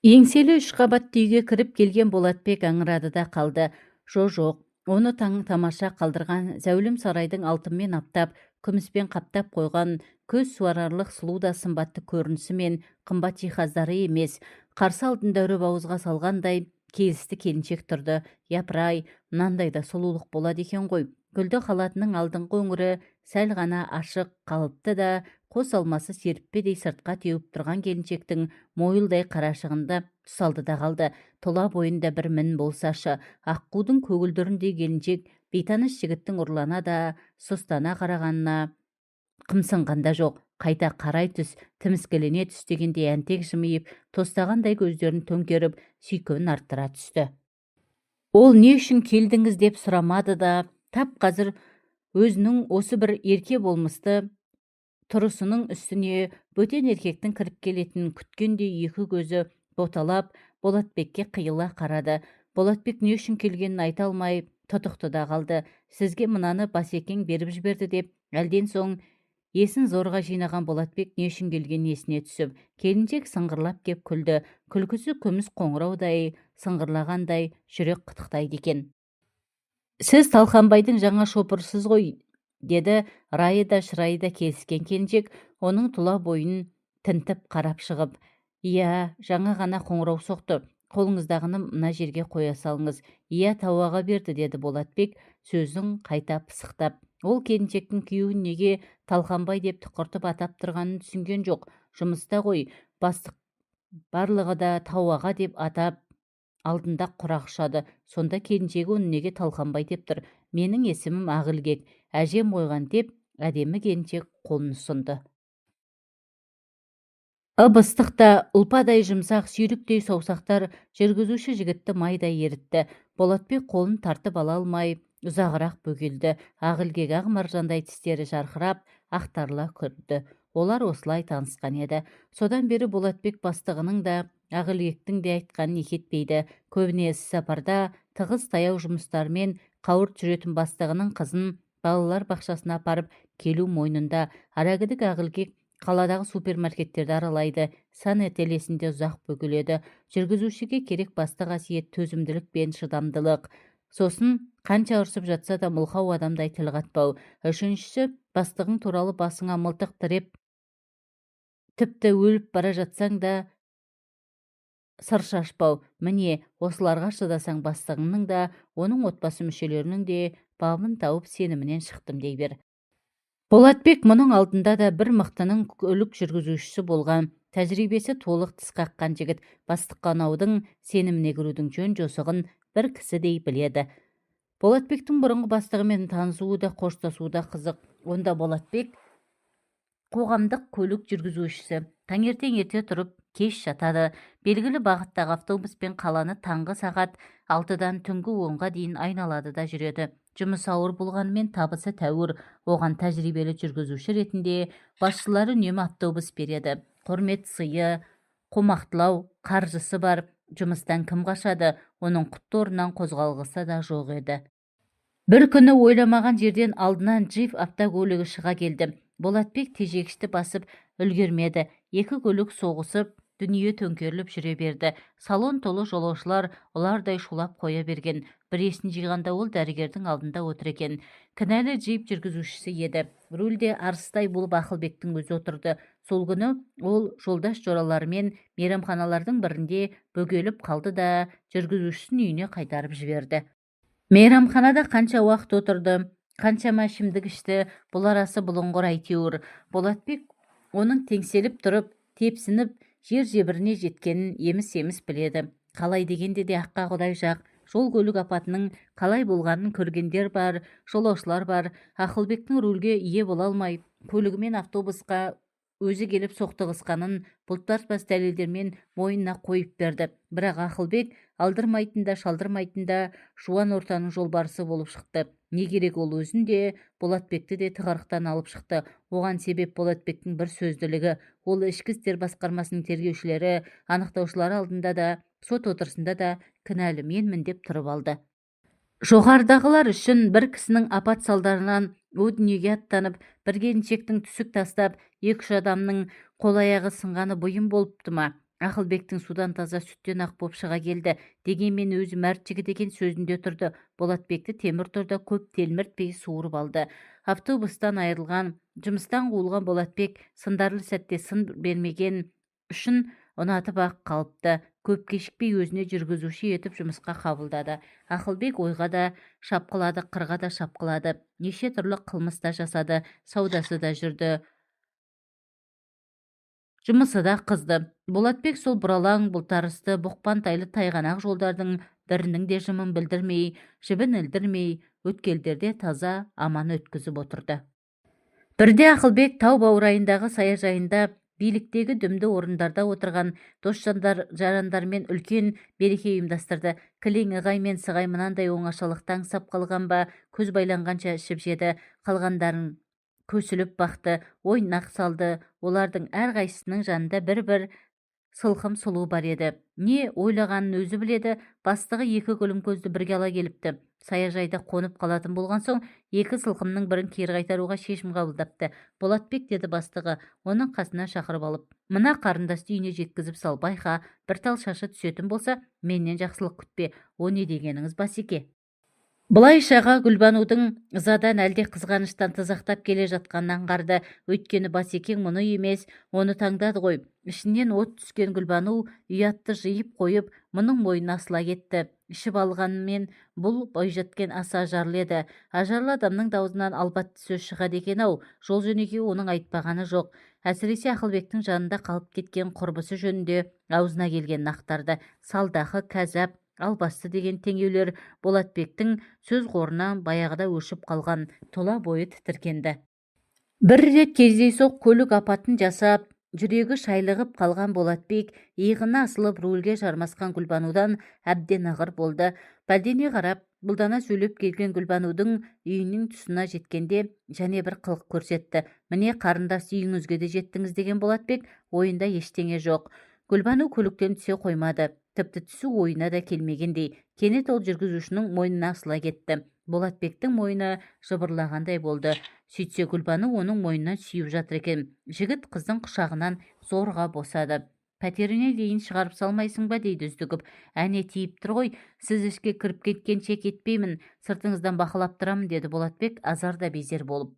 Еңселі үш қабатты үйге кіріп келген Болатбек аңырады да қалды. Жоқ, оны тамаша қалдырған зәулім сарайдың алтынмен аптап, күміспен қаптап қойған көз суарарлық сұлу да сымбатты көрінісі мен қымбат жиһаздары емес, қарсы алдында үріп ауызға салғандай келісті келіншек тұрды. Япыр-ай, мынандай да сұлулық болады екен ғой. Гүлді халатының алдыңғы өңірі сәл ғана ашық қалыпты да, қос алмасы серіппедей сыртқа теуіп тұрған келіншектің мойылдай қарашығында тұсалды да қалды. Тұла бойында бір мін болсашы, аққудың көгілдіріндей келіншек бейтаныс жігіттің ұрлана да сұстана қарағанына қымсынғанда жоқ. Қайта қарай түс, тіміскілене түс дегендей әнтек жымиып, тостағандай көздерін төңкеріп, сүйкімін арттыра түсті. Ол не үшін келдіңіз деп сұрамады да, тап қазір өзінің осы бір ерке болмысты тұрысының үстіне бөтен еркектің кіріп келетінін күткендей екі көзі боталап Болатбекке қиыла қарады. Болатбек не үшін келгенін айта алмай тұтықты да қалды. Сізге мынаны Басекең беріп жіберді деп, әлден соң есін зорға жинаған Болатбек не үшін келгенін есіне түсіп, келіншек сыңғырлап кеп күлді. Күлкісі күміс қоңыраудай, сыңғырлағандай, жүрек қытықтайды екен. Сіз Талқанбайдың жаңа шопырсыз ғой, деді райы да шырайы да келіскен келіншек, оның тұла бойын тінтіп қарап шығып. Иә, жаңа ғана қоңырау соқты. Қолыңыздағыны мына жерге қоя салыңыз. Иә, тауаға берді, деді Болатбек сөзін қайта пысықтап. Ол келіншектің күйеуін неге Талқанбай деп тұқыртып атап тұрғанын түсінген жоқ. Жұмыста ғой, бастық барлығы да тауаға деп атап алдында құрақ ұшады. Сонда келіншегі оны неге Талқанбай деп тұр? Менің есімім Ақылгек, әжем қойған деп әдемі келіншек қолын ұсынды. Ып-ыстық та ұлпадай жұмсақ сүйріктей саусақтар жүргізуші жігітті майдай ерітті. Болатбек қолын тартып ала алмай ұзағырақ бөгелді. Ақылгек ақ маржандай тістері жарқырап ақтарыла көрді. Олар осылай танысқан еді. Содан бері Болатбек бастығының да Ақылгектің де айтқанын екетпейді. Көбіне іс-сапарда тығыз таяу жұмыстармен қауырт жүретін бастығының қызын балалар бақшасына апарып келу мойнында. Арагідік Ақылгек қаладағы супермаркеттерді аралайды, сан этелесінде ұзақ бөгеледі. Жүргізушіге керек басты қасиет төзімділік пен шыдамдылық. Сосын қанша ұрсып жатса да мылқау адамдай тіл қатпау. Үшіншісі, бастығың туралы басыңа мылтық тіреп, тіпті өліп бара жатсаң да сыр шашпау. Міне, осыларға шыдасаң бастығыңның да, оның отбасы мүшелерінің де бабын тауып сенімінен шықтым дей бер. Болатбек мұның алдында да бір мықтының көлік жүргізушісі болған, тәжірибесі толық тіс қаққан жігіт, бастыққа ұнаудың сеніміне кірудің жөн жосығын бір кісідей біледі. Болатбектің бұрынғы бастығымен танысуы да қоштасуы да қызық. Онда Болатбек қоғамдық көлік жүргізушісі. Таңертең ерте тұрып, кеш жатады. Белгілі бағыттағы автобуспен қаланы таңғы сағат 6-дан түнгі 10-ға дейін айналады да жүреді. Жұмыс ауыр болғанымен табысы тәуір. Оған тәжірибелі жүргізуші ретінде басшылары үнемі автобус береді. Құрмет сыйы, қомақтылау, қаржысы бар. Жұмыстан кім қашады? Оның құтты орнынан қозғалғысы да жоқ еді. Бір күні ойламаған жерден алдынан джип автокөлігі шыға келді. Болатбек тежегішті басып үлгермеді. Екі көлік соғысып, дүние төңкеріліп жүре берді. Салон толы жолаушылар ұлардай шулап қоя берген. Бір есін жиғанда ол дәрігердің алдында отыр екен. Кінәлі джип жүргізушісі еді. Рульде арыстай болып Ақылбектің өзі отырды. Сол күні ол жолдас жораларымен мейрамханалардың бірінде бөгеліп қалды да жүргізушісін үйіне қайтарып жіберді. Мейрамханада қанша уақыт отырды, қаншама ішімдік ішті, бұл арасы бұлыңғыр әйтеуір. Болатбек оның теңселіп тұрып, тепсініп, жер-жебіріне жеткенін еміс-еміс біледі. Қалай дегенде де аққа құдай жақ. Жол көлік апатының қалай болғанын көргендер бар, жолаушылар бар. Ақылбектің рульге ие бола алмай, көлігімен автобусқа өзі келіп соқтығысқанын бұлтартпас дәлелдермен мойнына қойып берді. Бірақ Ақылбек алдырмайтын да шалдырмайтын да жуан ортаның жолбарысы болып шықты. Не керек, ол өзін де Болатбекті де тығырықтан алып шықты. Оған себеп Болатбектің бір сөзділігі. Ол ішкі істер басқармасының тергеушілері, анықтаушылары алдында да, сот отырысында да кінәлі менмін деп тұрып алды. Жоғарыдағылар үшін бір кісінің апат салдарынан о дүниеге аттанып, бір келіншектің түсік тастап, 2-3 адамның қол-аяғы сынғаны бұйым болыпты ма? Ақылбектің судан таза сүттен ақ боп шыға келді. Дегенмен өзі мәрт жігіт екен сөзінде тұрды. Болатбекті темір торда көп телміртпей суырып алды. Автобустан айырылған, жұмыстан қуылған Болатбек сындарлы сәтте сын бермеген үшін ұнатып ақ қалыпты. Көп кешікпей өзіне жүргізуші етіп жұмысқа қабылдады. Ақылбек ойға да шапқылады, қырға да шапқылады. Неше түрлі қылмыс та жасады, саудасы да жүрді. Жұмысы да қызды. Болатбек сол бұралаң бұлтарысты бұқпантайлы тайғанақ жолдардың бірінің де жымын білдірмей, жібін ілдірмей, өткелдерде таза аман өткізіп отырды. Бірде Ақылбек тау баурайындағы саяжайында биліктегі дүмді орындарда отырған дос жарандармен үлкен береке ұйымдастырды. Кілең ығай мен сығай мынандай оңашалықта аңсап қалған ба, көз байланғанша ішіп жеді, қалғандарын көсіліп бақты, ойнақ салды. Олардың әрқайсысының жанында бір-бір сылқым сұлу бар еді. Не ойлағанын өзі біледі. Бастығы екі күлім көзді бірге ала келіпті. Саяжайда қонып қалатын болған соң, екі сылқымның бірін кері қайтаруға шешім қабылдапты. Болатбек, деді бастығы, оның қасына шақырып алып, мына қарындасты үйіне жеткізіп сал, байқа, бір тал шашы түсетін болса, менен жақсылық күтпе. О не дегеніңіз, Басеке? Былайшаға Гүлбанудың ызадан әлде қызғаныштан тызақтап келе жатқанын аңғарды. Өйткені Басекең мұны емес, оны таңдады ғой. Ішінен от түскен Гүлбану ұятты жиып қойып, мұның мойнына асыла кетті. Ішіп алғанмен бұл бойжеткен аса ажарлы еді. Ажарлы адамның даусынан албатты сөз шығады екен-ау. Жол жөнекей оның айтпағаны жоқ. Әсіресе Ақылбектің жанында қалып кеткен құрбысы жөнінде аузына келген ақтарды. Салдақы, кәзап, албасты деген теңеулер Болатбектің сөз қорынан баяғыда өшіп қалған, тола бойы тітіркенді. Бір рет кездейсоқ көлік апатын жасап, жүрегі шайлығып қалған Болатбек иығына асылып рульге жармасқан Гүлбанудан әбден ығыр болды. Пәлдене қарап, бұлдана сөйлеп келген Гүлбанудың үйінің тұсына жеткенде және бір қылық көрсетті. Міне, қарындас, үйіңізге де жеттіңіз, деген Болатбек ойында ештеңе жоқ. Гүлбану көліктен түсе қоймады. Тіпті түсу ойына да келмегендей. Кенет ол жүргізушінің мойнына асыла кетті. Болатбектің мойны жыбырлағандай болды. Сөйтсе Гүлбану оның мойнынан сүйіп жатыр екен. Жігіт қыздың құшағынан зорға босады. Пәтеріне дейін шығарып салмайсың ба, дейді үздігіп. Әне, тиіп тұр ғой, сіз ішке кіріп кеткенше кетпеймін, сыртыңыздан бақылап тұрамын, деді Болатбек азар да безер болып.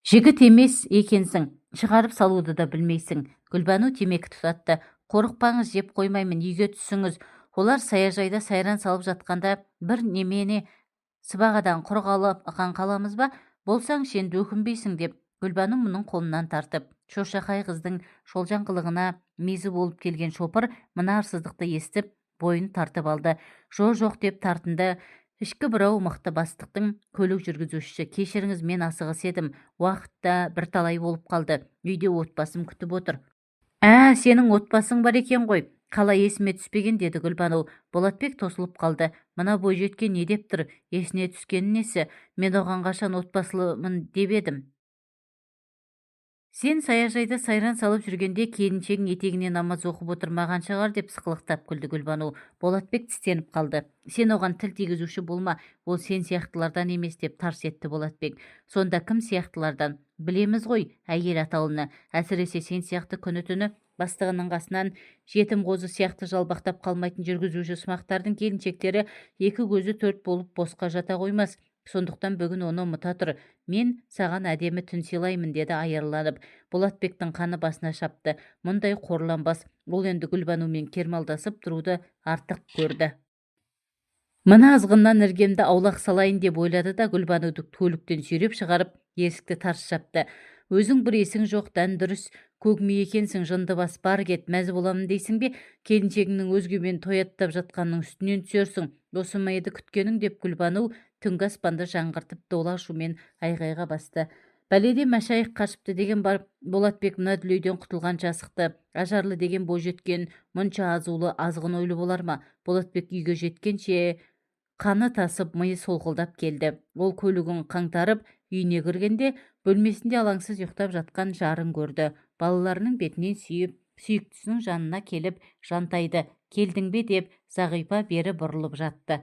Жігіт емес екенсің, шығарып салуды да білмейсің. Гүлбану темекі тұтатты. Қорықпаңыз, жеп қоймаймын, үйге түсіңіз. Олар саяжайда сайран салып жатқанда бір немені сыбағадан құр қаламыз ба, болсаң сен өкінбейсің, деп Гүлбану мұның қолынан тартып. Шошақай қыздың шолжаң қылығына мезі болып келген шопыр мына арсыздықты естіп бойын тартып алды. Жоқ деп тартынды. Ішкі бірау мықты бастықтың көлік жүргізушісі. Кешіріңіз, мен асығыс едім. Уақытта бірталай болып қалды. Үйде отбасым күтіп отыр. Сенің отбасың бар екен ғой. Қалай есіме түспеген, деді Гүлбану. Болатбек тосылып қалды. Мына бойжеткен не деп тұр? Есіне түскені несі? Мен оған қашан отбасылымын деп едім. Сен саяжайда сайран салып жүргенде келіншегің етегіне намаз оқып отырмаған шығар, деп сықылықтап күлді Гүлбану. Болатбек тістеніп қалды. Сен оған тіл тигізуші болма, ол сен сияқтылардан емес, деп тарс етті Болатбек. Сонда кім сияқтылардан? Білеміз ғой әйел атаулыны. Әсіресе сен сияқты күні-түні бастығының қасынан жетім қозы сияқты жалбақтап қалмайтын жүргізуші сымақтардың келіншектері екі көзі төрт болып босқа жата қоймас. Сондықтан бүгін оны ұмыта тұр. Мен саған әдемі түн сыйлаймын, деді айырланып. Болатбектің қаны басына шапты. Мұндай қорланбас. Ол енді Гүлбанумен кермалдасып тұруды артық көрді. Мына азғыннан іргемді аулақ салайын деп ойлады да Гүлбануды көліктен сүйреп шығарып есікті тарс жапты. Өзің бір есің жоқ, дән дұрыс, көгме екенсің, жынды бас, бар кет, мәз боламын дейсің бе? Келіншегіңнің өзгемен тояттап жатқанның үстінен түсерсің. Осы ма еді күткенің, деп Гүлбану түнгі аспанды жаңғыртып дола шумен айғайға басты. Бәледе мәшайық қашыпты деген бар. Болатбек мына дүлейден құтылған жасықты. Ажарлы деген бойжеткен мұнша азулы, азғын ойлы болар ма? Болатбек үйге жеткенше қаны тасып, миы солқылдап келді. Ол көлігін қаңтарып үйіне кіргенде бөлмесінде алаңсыз ұйықтап жатқан жарын көрді. Балаларының бетінен сүйіп, сүйіктісінің жанына келіп жантайды. Келдің бе, деп Зағипа бері бұрылып жатты.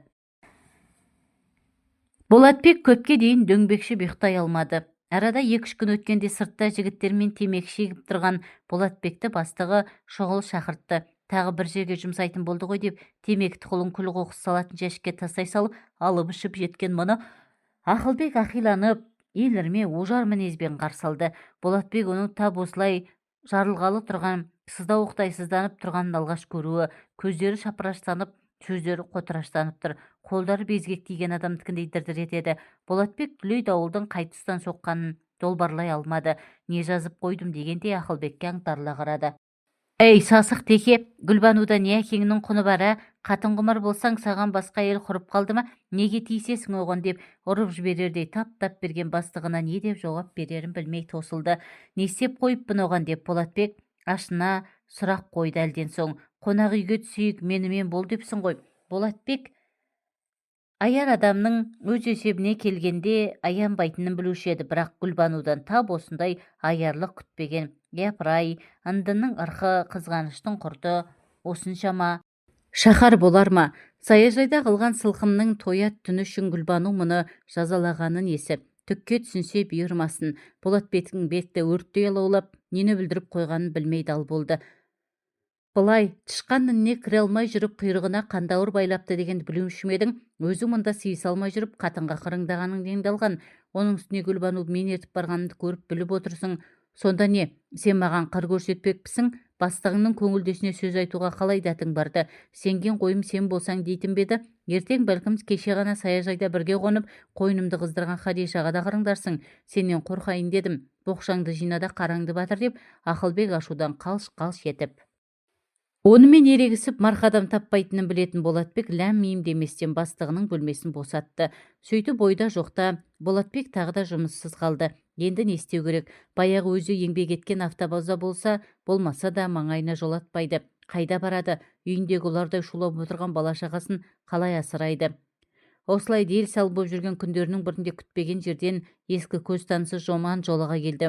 Болатбек көпке дейін дөңбекшіп ұйықтай алмады. Арада 2-3 күн өткенде сыртта жігіттермен темекі шегіп тұрған Болатбекті бастығы шұғыл шақыртты. Тағы бір жерге жұмсайтын болды ғой деп темекі тұқылын күл қоқыс салатын жәшікке тастай салып, алып ішіп жеткен мұны Ақылбек ақиланып, елірме ожар мінезбен қарсы алды. Болатбек оның тап осылай жарылғалы тұрған, сыздауықтай сызданып тұрғанын алғаш көруі, көздері шапыраштанып, сөздері қотыраштанып тұр. Қолдары безгек тиген адамдікіндей дір-дір етеді. Болатбек дүлей дауылдың қай тұстан соққанын долбарлай алмады. Не жазып қойдым дегендей Ақылбекке аңтарыла қарады. Ей, сасық теке, Гүлбануда не әкеңнің құны бар, ә? Қатын құмар болсаң, саған басқа ел құрып қалды ма? Неге тиісесің оған деп ұрып жіберердей тап-тап берген бастығына не деп жауап берерін білмей тосылды. Не істеп қойыппын оған деп Болатбек ашына сұрақ қойды әлден соң. Қонақ үйге түсейік, менімен бол депсің ғой. Болатбек аяр адамның өз есебіне келгенде аянбайтынын білуші еді, бірақ Гүлбанудан тап осындай аярлық күтпеген. Япырай, ындының ырқы, қызғаныштың құрты осыншама шаһар болар ма? Саяжайда қылған сылқымның тоят түні үшін Гүлбану мұны жазалағанын есіп, түкке түсінсе бұйырмасын. Болатбектің бетті өрттей алаулап, нені білдіріп қойғанын білмей дал болды. Былай, тышқан ініне кіре алмай жүріп құйрығына қандауыр байлапты дегенді білуші ме едің? Өзі мұнда сыйыса алмай жүріп қатынға қырыңдағаның деңді алған. Оның үстіне Гүлбану мен ертіп барғанымды көріп біліп отырсың. Сонда не, сен маған қыр көрсетпекпісің? Бастығыңның көңілдесіне сөз айтуға қалай дәтің барды? Сенген қойым сен болсаң дейтін беді. Ертең бәлкім кеше ғана саяжайда бірге қонып, қойнымды қыздырған Хадишаға да қырыңдарсың. Сенен қорқайын дедім. Боқшаңды жинада қараңды батыр деп Ақылбек ашудан қалш-қалш етіп. Онымен ерегісіп марқадам таппайтынын білетін Болатбек ләм-мим деместен бастығының бөлмесін босатты. Сөйтіп бойда жоқта Болатбек тағы да жұмыссыз қалды. Енді не істеу керек? Баяғы өзі еңбек еткен автобаза болса, болмаса да маңайына жолатпайды. Қайда барады? Үйіндегі ұлардай шулап отырған бала-шағасын қалай асырайды? Осылай дел сал боп жүрген күндерінің бірінде күтпеген жерден ескі көз танысы Жоман жолыға келді.